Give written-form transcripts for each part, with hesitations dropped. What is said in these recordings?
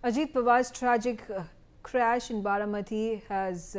Ajit Pawar's tragic crash in Baramati has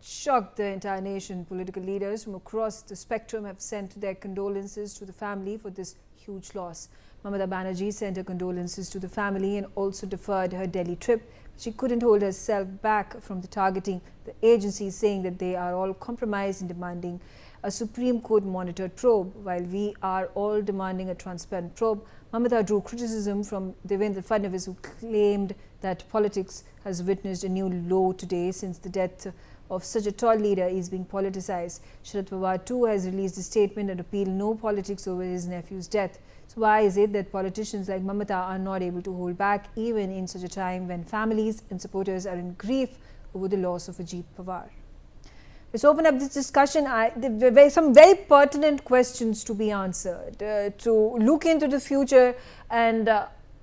shocked the entire nation. Political leaders from across the spectrum have sent their condolences to the family for this huge loss. Mamata Banerjee sent her condolences to the family and also deferred her Delhi trip. She couldn't hold herself back from targeting the agency, saying that they are all compromised in demanding a Supreme Court monitored probe. While we are all demanding a transparent probe, Mamata drew criticism from Devendra Fadnavis, who claimed that politics has witnessed a new low today since the death of such a tall leader is being politicized. Sharad Pawar too has released a statement and appealed no politics over his nephew's death. So why is it that politicians like Mamata are not able to hold back even in such a time when families and supporters are in grief over the loss of Ajit Pawar? Let's open up this discussion. There are some very pertinent questions to be answered, to look into the future and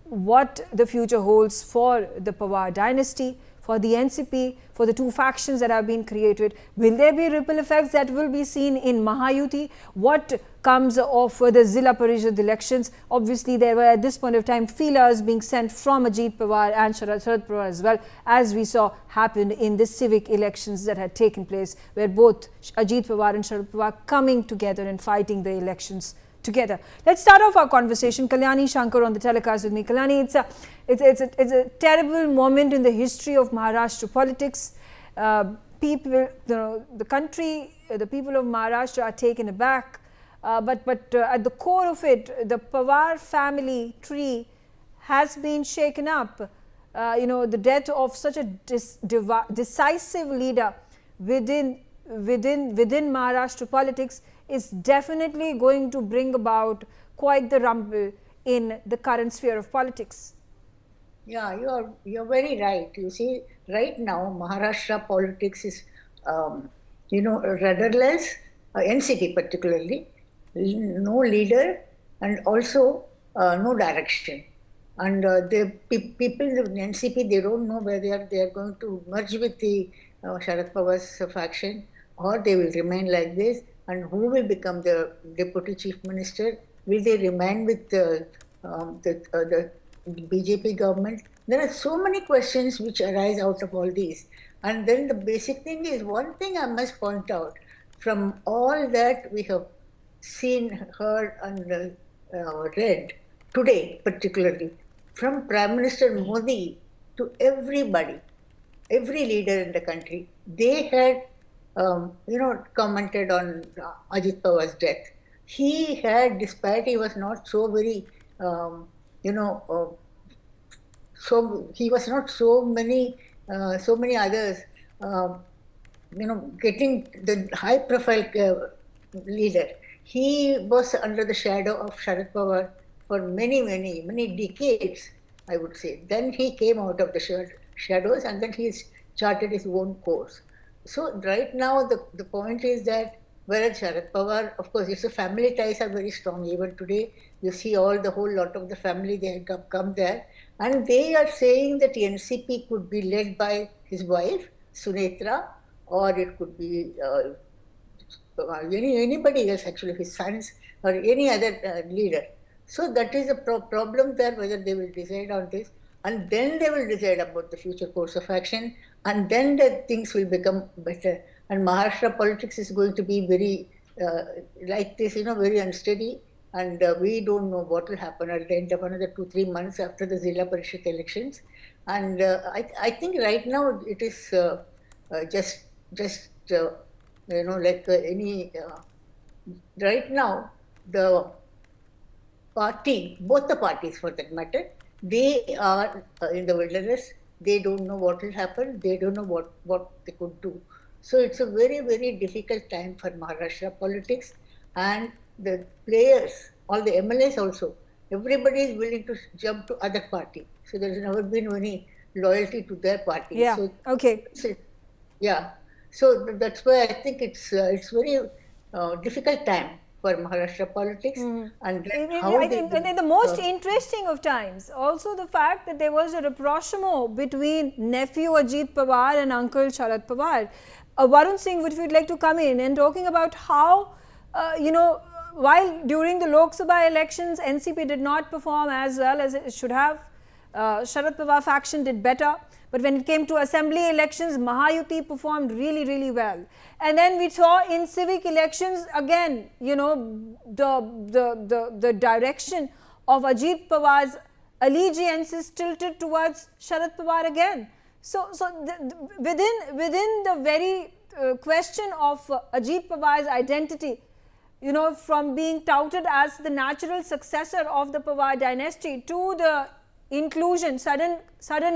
what the future holds for the Pawar dynasty, for the NCP, for the two factions that have been created. Will there be ripple effects that will be seen in Mahayuti? What comes of the Zilla Parishad elections? Obviously, there were at this point of time feelers being sent from Ajit Pawar and Sharad Pawar as well, as we saw happen in the civic elections that had taken place, where both Ajit Pawar and Sharad Pawar coming together and fighting the elections together. Let's start off our conversation. Kalyani Shankar on the telecast with me. Kalyani, it's a terrible moment in the history of Maharashtra politics. People, the country, the people of Maharashtra are taken aback. But at the core of it, the Pawar family tree has been shaken up. The death of such a decisive leader within Maharashtra politics is definitely going to bring about quite the rumble in the current sphere of politics. Yeah, you're very right. You see, right now Maharashtra politics is rudderless, NCP particularly, no leader and also no direction. And the people in the NCP, they don't know whether they are going to merge with the Sharad Pawar's faction, or they will remain like this. And who will become the deputy chief minister? Will they remain with the BJP government? There are so many questions which arise out of all these. And then the basic thing is, one thing I must point out, from all that we have seen, heard and read today particularly, from Prime Minister Modi to everybody, every leader in the country, they had commented on Ajit Pawar's death. He had, despite he was not so very, so he was not so many others, getting the high-profile leader. He was under the shadow of Sharad Pawar for many decades, I would say. Then he came out of the shadows and then he charted his own course. So right now the point is that whereas Sharad Pawar, of course, its family ties are very strong. Even today, you see the whole lot of the family, they have come there. And they are saying that the NCP could be led by his wife, Sunetra, or it could be anybody else, actually, his sons or any other leader. So that is a problem there, whether they will decide on this. And then they will decide about the future course of action, and then the things will become better. And Maharashtra politics is going to be very like this, very unsteady, and we don't know what will happen at the end of another 2-3 months after the Zilla Parishad elections. And I think right now it is just like any. Right now, the party, both the parties for that matter, they are in the wilderness. They don't know what will happen. They don't know what they could do. So it's a very difficult time for Maharashtra politics, and the players, all the MLAs also, everybody is willing to jump to other party. So there's never been any loyalty to their party. Yeah. So, okay. Yeah. So that's why I think it's very difficult time for Maharashtra politics. And in the most interesting of times, also the fact that there was a rapprochement between nephew Ajit Pawar and uncle Sharad Pawar. Varun Singh, would you like to come in and talking about how, while during the Lok Sabha elections, NCP did not perform as well as it should have, Sharad Pawar faction did better. But when it came to assembly elections, Mahayuti performed really, really well. And then we saw in civic elections, again, you know, the direction of Ajit Pawar's allegiances tilted towards Sharad Pawar again. So within the very question of Ajit Pawar's identity, you know, from being touted as the natural successor of the Pawar dynasty to the inclusion, sudden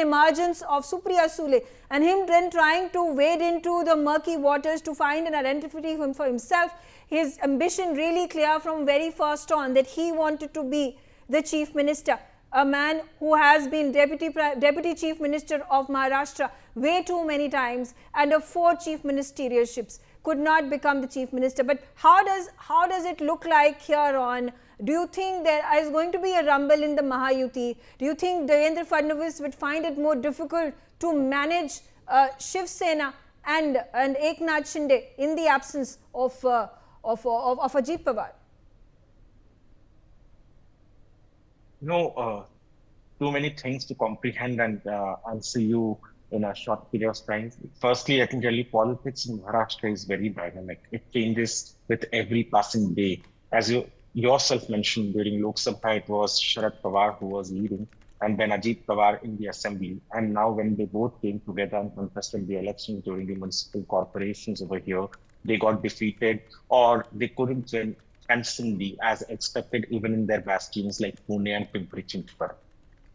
emergence of Supriya Sule, and him then trying to wade into the murky waters to find an identity for himself, his ambition really clear from very first on that he wanted to be the chief minister, a man who has been deputy chief minister of Maharashtra way too many times and of 4 chief ministerialships, could not become the chief minister. But how does it look like here on? Do you think there is going to be a rumble in the Mahayuti? Do you think Devendra Fadnavis would find it more difficult to manage Shiv Sena and Eknath Shinde in the absence of Ajit Pawar? No, too many things to comprehend and answer you in a short period of time. Firstly, I can tell you politics in Maharashtra is very dynamic. It changes with every passing day. As you yourself mentioned, during Lok Sabha, it was Sharad Pawar who was leading, and then Ajit Pawar in the assembly. And now when they both came together and contested the elections during the municipal corporations over here, they got defeated or they couldn't win handsomely as expected, even in their bastions like Pune and Pimpri Chinchwad.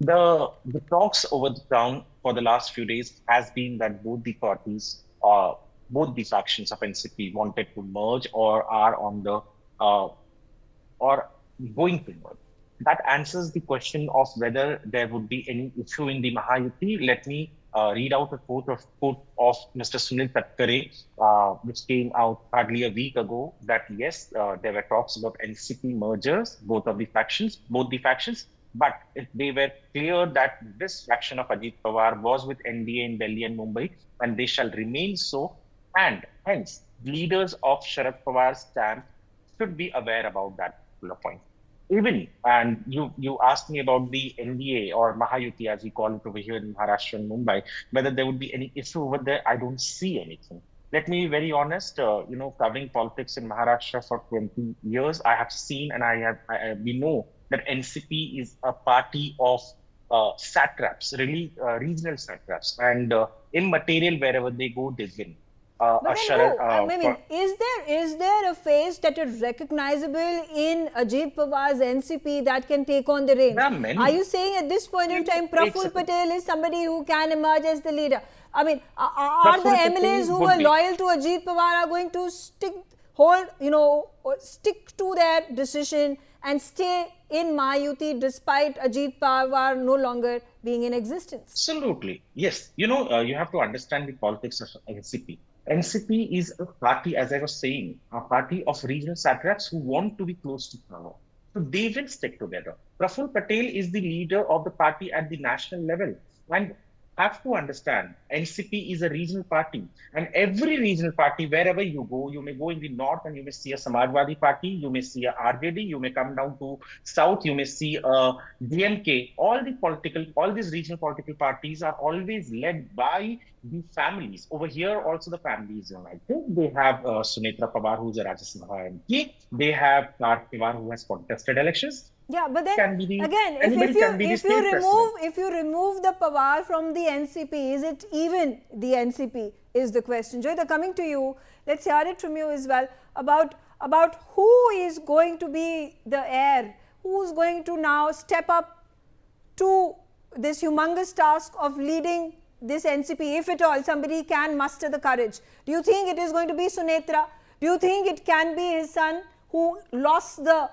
The talks over the ground for the last few days has been that both the parties, both the factions of NCP wanted to merge or are on the or going to merge. That answers the question of whether there would be any issue in the Mahayuti. Let me read out a quote of Mr. Sunil Tatkare, which came out hardly a week ago, that yes, there were talks about NCP mergers, both the factions, but they were clear that this faction of Ajit Pawar was with NDA in Delhi and Mumbai, and they shall remain so, and hence leaders of Sharad Pawar's camp should be aware about that particular point. Even, and you asked me about the NDA or Mahayuti, as we call it over here in Maharashtra and Mumbai, whether there would be any issue over there. I don't see anything. Let me be very honest, covering politics in Maharashtra for 20 years, I have seen and we know that NCP is a party of satraps, really regional satraps, and immaterial wherever they go, they win. Is there a face that is recognizable in Ajit Pawar's NCP that can take on the reins? Are you saying at this point in time Praful Patel is somebody who can emerge as the leader? I mean, are the MLAs who were loyal to Ajit Pawar are going to stick to their decision and stay in Mahayuti despite Ajit Pawar no longer being in existence? Absolutely. Yes. You have to understand the politics of NCP. NCP is a party, as I was saying, a party of regional satraps who want to be close to power. So they will stick together. Praful Patel is the leader of the party at the national level. And have to understand, NCP is a regional party. And every regional party, wherever you go, you may go in the north and you may see a Samajwadi party, you may see a RJD, you may come down to south, you may see a DMK. All these regional political parties are always led by the families. Over here, also the families united. They have Sunetra Pawar, who's a Rajya Sabha MP. They have Sharad Pawar, who has contested elections. Yeah, but then again, if you remove the Pawar from the NCP, is it even the NCP is the question? Joyita, coming to you, let's hear it from you as well about who is going to be the heir, who's going to now step up to this humongous task of leading this NCP, if at all somebody can muster the courage. Do you think it is going to be Sunetra? Do you think it can be his son who lost the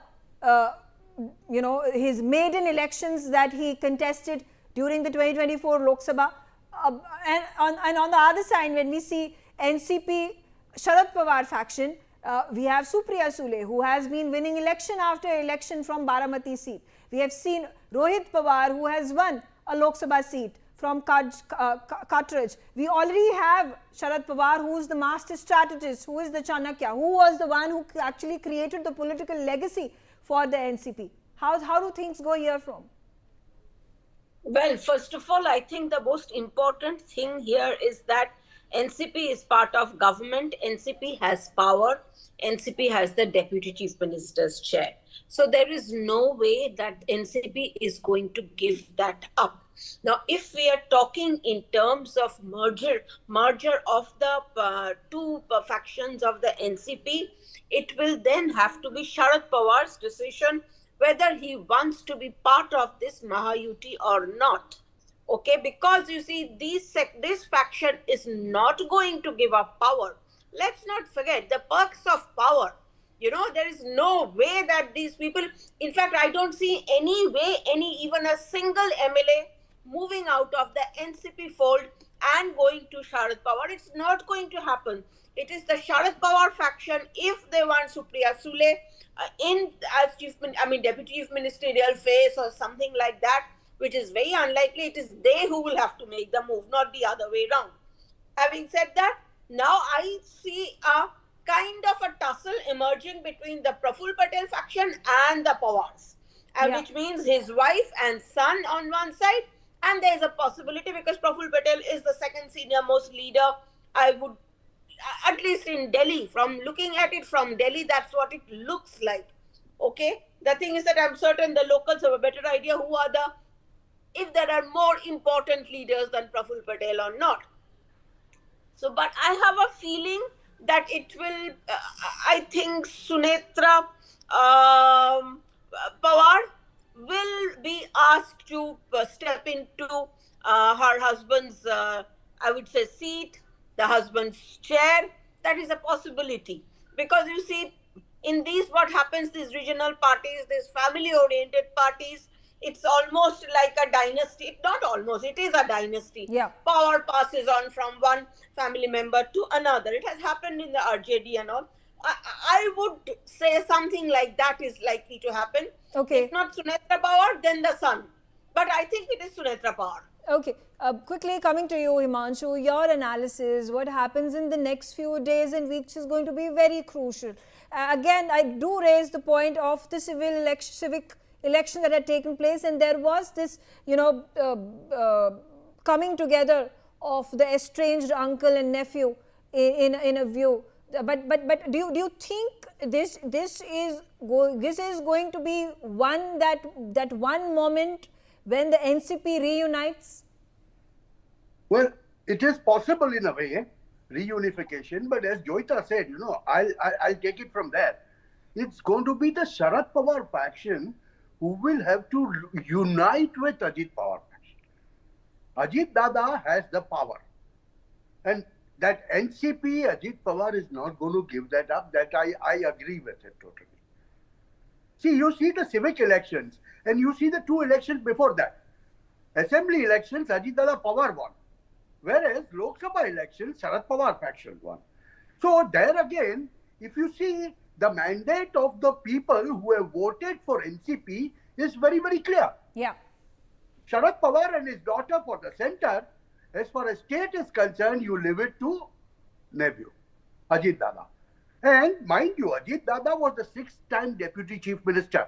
his maiden elections that he contested during the 2024 Lok Sabha? And on the other side, when we see NCP Sharad Pawar faction, we have Supriya Sule, who has been winning election after election from Baramati seat. We have seen Rohit Pawar, who has won a Lok Sabha seat from Cartridge. We already have Sharad Pawar, who is the master strategist, who is the Chanakya, who was the one who actually created the political legacy for the NCP. How do things go here from? Well, first of all, I think the most important thing here is that NCP is part of government. NCP has power. NCP has the Deputy Chief Minister's chair. So there is no way that NCP is going to give that up. Now, if we are talking in terms of merger of the two factions of the NCP, it will then have to be Sharad Pawar's decision whether he wants to be part of this Mahayuti or not. Okay, because you see, this faction is not going to give up power. Let's not forget the perks of power. You know, there is no way that these people, in fact, I don't see any way, even a single MLA moving out of the NCP fold and going to Sharad Pawar. It's not going to happen. It is the Sharad Pawar faction, if they want Supriya Sule in as deputy chief ministerial face or something like that, which is very unlikely. It is they who will have to make the move, not the other way around. Having said that, now I see a kind of a tussle emerging between the Praful Patel faction and the Pawars, which means his wife and son on one side, and there is a possibility, because Praful Patel is the second senior most leader, I would, at least in Delhi, from looking at it from Delhi, that's what it looks like. Okay, the thing is that I'm certain the locals have a better idea who are the, if there are more important leaders than Praful Patel or not. So, but I have a feeling that it will, I think Sunetra Pawar will be asked to step into her husband's, I would say, seat, the husband's chair. That is a possibility. Because you see, in these, what happens, these regional parties, these family-oriented parties, it's almost like a dynasty. Not almost, it is a dynasty. Yeah. Power passes on from one family member to another. It has happened in the RJD and all. I would say something like that is likely to happen. Okay. If not Sunetra Pawar, then the son. But I think it is Sunetra Pawar. Okay. Quickly coming to you, Himanshu, your analysis, what happens in the next few days and weeks is going to be very crucial. Again, I do raise the point of the civic election that had taken place, and there was this, coming together of the estranged uncle and nephew in a view. But do you think this is going to be that one moment when the NCP reunites? Well, it is possible in a way, reunification, but as Joyita said, I'll take it from there. It's going to be the Sharad Pawar faction who will have to unite with Ajit Pawar faction. Ajit Dada has the power. And that NCP, Ajit Pawar is not going to give that up. That I agree with it totally. See, you see the civic elections and you see the two elections before that. Assembly elections, Ajit Dada Pawar won. Whereas Lok Sabha elections, Sharad Pawar faction won. So there again, if you see, the mandate of the people who have voted for NCP is very, very clear. Yeah. Sharad Pawar and his daughter for the center, as far as state is concerned, you leave it to nephew, Ajit Dada. And mind you, Ajit Dada was the 6th-time deputy chief minister.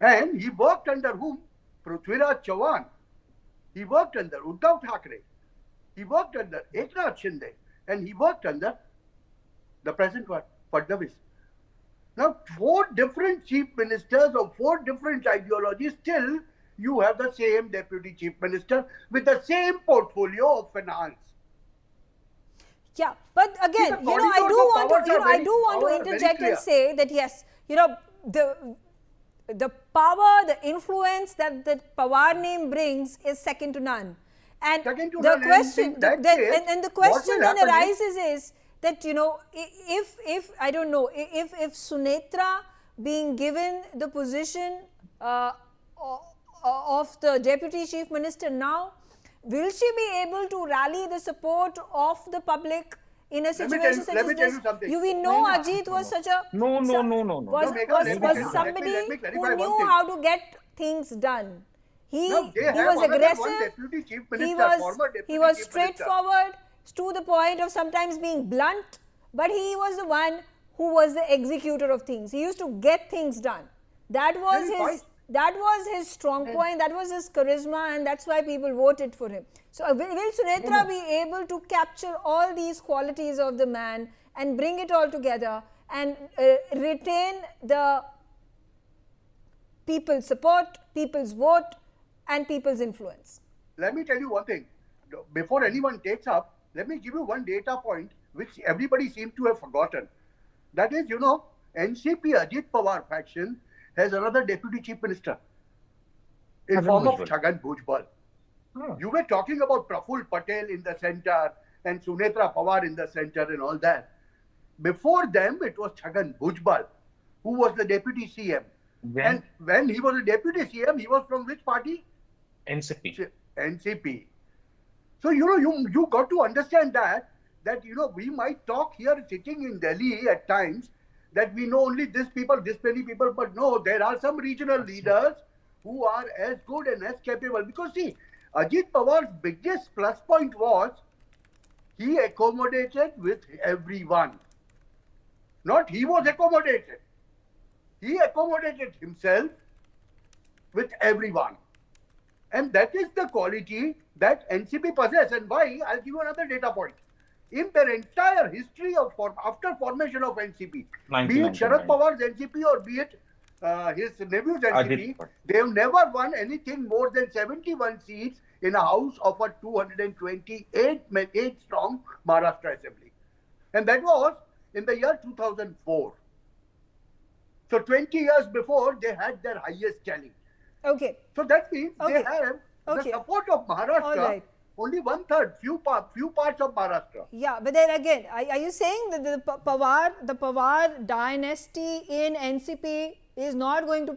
And he worked under whom? Prithviraj Chauhan. He worked under Uddhav Thackeray. He worked under Eknath Shinde. And he worked under the present one, Fadnavis. Now, 4 different chief ministers of 4 different ideologies, still you have the same deputy chief minister with the same portfolio of finance. Yeah, but again, I do want to interject and say that yes, the power, the influence that the Pawar name brings is second to none. And the question, the question then arises is that, if I don't know, if Sunetra being given the position of the deputy chief minister now, will she be able to rally the support of the public in a situation such as this? We know Ajit was such a was somebody who knew how to get things done. He was aggressive. He was straightforward, to the point of sometimes being blunt, but he was the one who was the executor of things. He used to get things done. That was That was his strong point, that was his charisma, and that's why people voted for him. So will Sunetra be able to capture all these qualities of the man and bring it all together and retain the people's support, people's vote and people's influence? Let me tell you one thing. Before anyone takes up, let me give you one data point which everybody seems to have forgotten. That is, NCP Ajit Pawar faction has another deputy chief minister in form of Chhagan Bhujbal. You were talking about Praful Patel in the center and Sunetra Pawar in the center and all that. Before them, it was Chhagan Bhujbal, who was the deputy CM. And when he was a deputy CM, he was from which party? NCP. NCP. So, you got to understand that, we might talk here sitting in Delhi at times that we know only this many people, but no, there are some regional leaders who are as good and as capable. Because see, Ajit Pawar's biggest plus point was he accommodated with everyone. Not he was accommodated. He accommodated himself with everyone. And that is the quality that NCP possesses. And why? I'll give you another data point. In their entire history after formation of NCP, be it Sharad Pawar's NCP or be it his nephew's NCP, they have never won anything more than 71 seats in a house of a 228 strong Maharashtra assembly. And that was in the year 2004. So 20 years before, they had their highest challenge. Okay. So that means they have the support of Maharashtra. Only 1/3, few parts of Maharashtra. Yeah, but then again, are you saying that the Pawar dynasty in NCP is not going to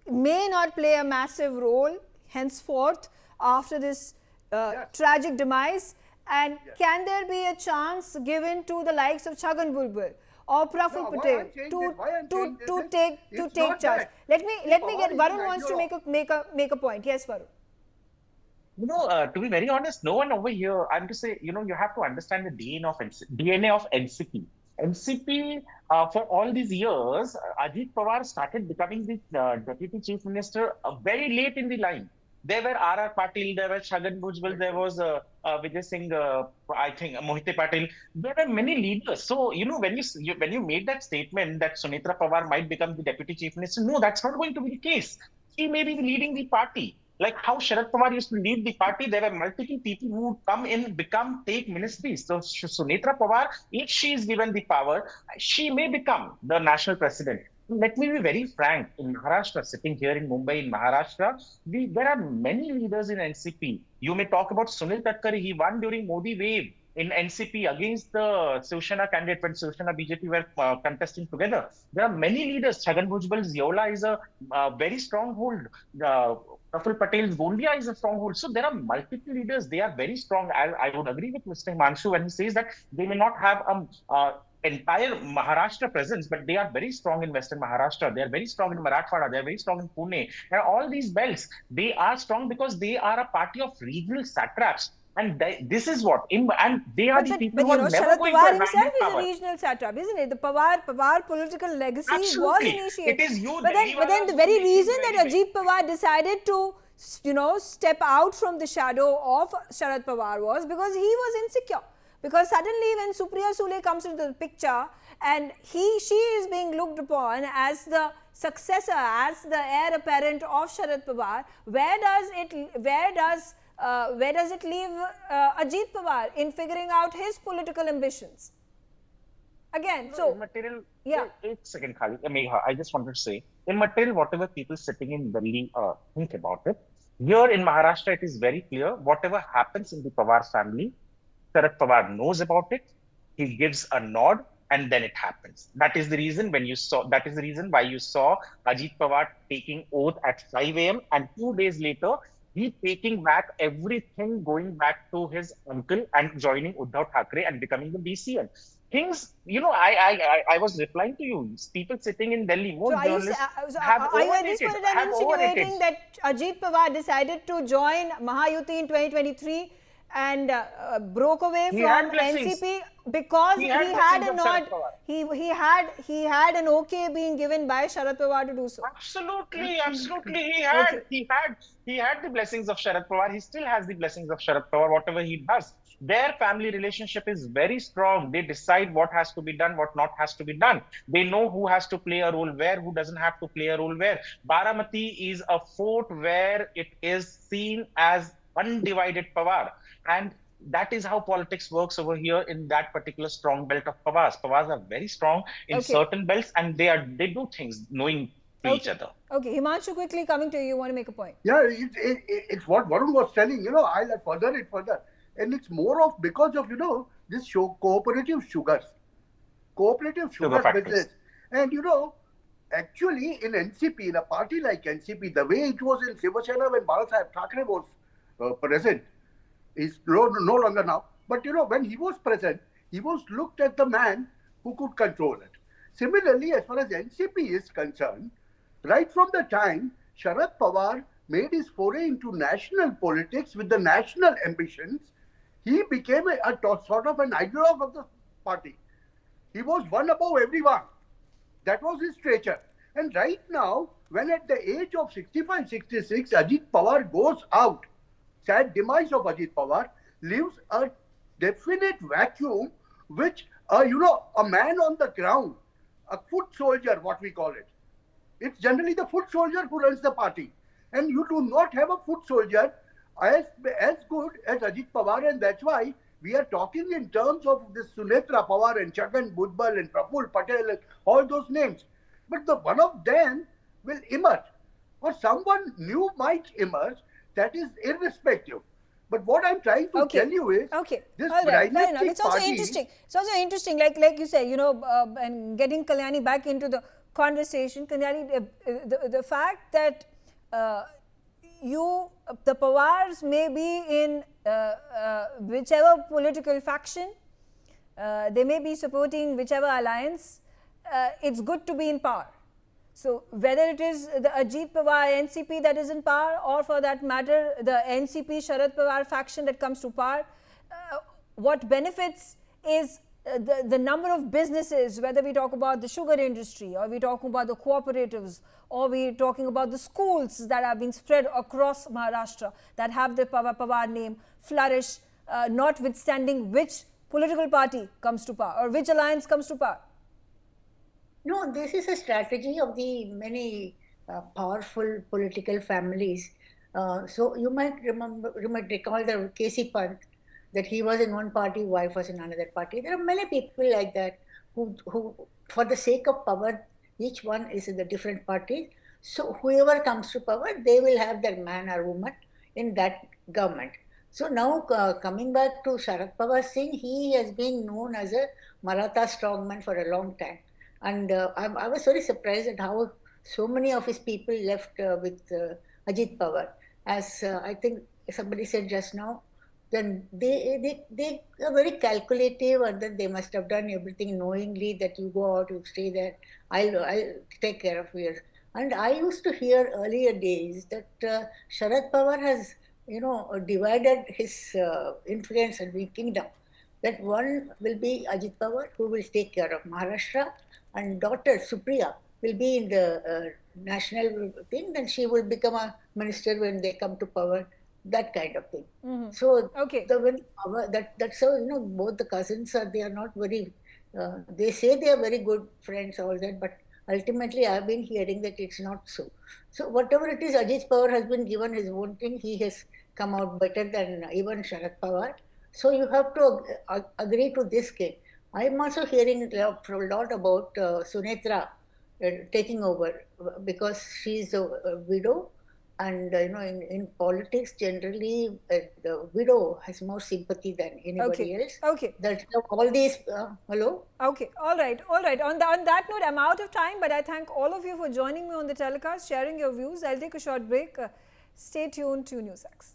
may not play a massive role henceforth after this tragic demise? And can there be a chance given to the likes of Chhagan Bhujbal or Praful Patel to take charge? Let me get Varun wants to make a point. Yes, Varun. To be very honest, no one over here, I'm to say, you have to understand the DNA of NCP. NCP, for all these years, Ajit Pawar started becoming the deputy chief minister very late in the line. There were R.R. Patil, there was Chhagan Bhujbal, there was Vijay Singh, I think Mohite Patil. There were many leaders. So, when you made that statement that Sunetra Pawar might become the deputy chief minister, no, that's not going to be the case. She may be leading the party. Like how Sharad Pawar used to lead the party, there were multiple people who would come in, take ministries. So Sunetra Pawar, if she is given the power, she may become the national president. Let me be very frank. In Maharashtra, sitting here in Mumbai, in Maharashtra, there are many leaders in NCP. You may talk about Sunil Tatkare. He won during Modi wave in NCP against the Shiv Sena candidate when Shiv Sena BJP were contesting together. There are many leaders. Chhagan Bhujbal's Yeola is a very stronghold. Praful Patel's Gondia is a stronghold. So there are multiple leaders. They are very strong. I would agree with Mr. Himanshu when he says that they may not have entire Maharashtra presence, but they are very strong in Western Maharashtra. They are very strong in Marathwada. They are very strong in Pune. And all these belts, they are strong because they are a party of regional satraps. And this is what, and they are the people who are never going to Pawar abandon himself power. is a regional satrap, isn't it? The Pawar political legacy was initiated. It is you, but then the very reason that Ajit Pawar decided to, step out from the shadow of Sharad Pawar was because he was insecure. Because suddenly when Supriya Sule comes into the picture and she is being looked upon as the successor, as the heir apparent of Sharad Pawar, where does it leave Ajit Pawar in figuring out his political ambitions? Again, Wait a second, Khalid. Megha, I just wanted to say, immaterial, whatever people sitting in Delhi think about it, here in Maharashtra, it is very clear, whatever happens in the Pawar family, Sharad Pawar knows about it, he gives a nod, and then it happens. That is the reason why you saw Ajit Pawar taking oath at 5 a.m. and 2 days later, he taking back everything, going back to his uncle and joining Uddhav Thackeray and becoming the BCM. Things, I was replying to you. People sitting in Delhi, more journalists have overrated. Insinuating that Ajit Pawar decided to join Mahayuti in 2023 and broke away He from had blessings. NCP because He he had had blessings a of nod. Sharad Pawar. He had an okay being given by Sharad Pawar to do so. Absolutely, absolutely. Okay. He had the blessings of Sharad Pawar. He still has the blessings of Sharad Pawar, whatever he does. Their family relationship is very strong. They decide what has to be done, what not has to be done. They know who has to play a role where, who doesn't have to play a role where. Baramati is a fort where it is seen as undivided Pawar. And that is how politics works over here in that particular strong belt of Pawars. Pawars are very strong in Okay. certain belts, and they do things knowing to each other. Okay, Himanshu, quickly coming to you, you want to make a point? Yeah, it's what Varun was telling, I'll further it further. And it's more of because of, this cooperative sugars Sugar factories. business. And, actually in NCP, in a party like NCP, the way it was in Shiva Sena when Balasaheb Thackeray was present, is no longer now. But, when he was present, he was looked at the man who could control it. Similarly, as far as NCP is concerned, right from the time Sharad Pawar made his foray into national politics with the national ambitions, he became a sort of an ideologue of the party. He was one above everyone. That was his stature. And right now, when at the age of 65, 66, Ajit Pawar goes out, sad demise of Ajit Pawar, leaves a definite vacuum which, a man on the ground, a foot soldier, what we call it. It's generally the foot soldier who runs the party. And you do not have a foot soldier as good as Ajit Pawar, and that's why we are talking in terms of this Sunetra Pawar and Chhagan Bhujbal and Praful Patel and all those names. But the one of them will emerge, or someone new might emerge. That is irrespective. But what I'm trying to tell you is, this dynastic It's also party, interesting. It's also interesting, like you say, and getting Kalyani back into the conversation. Kalyani, the fact that the Pawars may be in whichever political faction, they may be supporting whichever alliance, it's good to be in power. So whether it is the Ajit Pawar NCP that is in power, or for that matter the NCP Sharad Pawar faction that comes to power, what benefits is the number of businesses, whether we talk about the sugar industry, or we talk about the cooperatives, or we talking about the schools that have been spread across Maharashtra that have the Pawar name, flourish, notwithstanding which political party comes to power or which alliance comes to power. No, this is a strategy of the many powerful political families. So you might recall the K.C. Pant, that he was in one party, wife was in another party. There are many people like that who for the sake of power, each one is in the different party. So whoever comes to power, they will have their man or woman in that government. So now coming back to Sharad Pawar Singh, he has been known as a Maratha strongman for a long time. And I was very surprised at how so many of his people left with Ajit Pawar. As I think somebody said just now, then they are very calculative, and then they must have done everything knowingly that you go out, you stay there, I'll take care of you. And I used to hear earlier days that Sharad Pawar has, divided his influence and the kingdom. That one will be Ajit Pawar, who will take care of Maharashtra, and daughter Supriya will be in the national thing, then she will become a minister when they come to power, that kind of thing. Mm-hmm. So okay. That's how, both the cousins they are not very, they say they are very good friends, all that, but ultimately I've been hearing that it's not so. So whatever it is, Ajit Pawar has been given his own thing, he has come out better than even Sharad Pawar. So you have to agree to this case. I'm also hearing a lot about Sunetra taking over, because she's a widow, and in politics generally the widow has more sympathy than anybody else. Okay. That's all these. Hello. Okay. All right. On that note, I'm out of time, but I thank all of you for joining me on the telecast, sharing your views. I'll take a short break. Stay tuned to NewsX.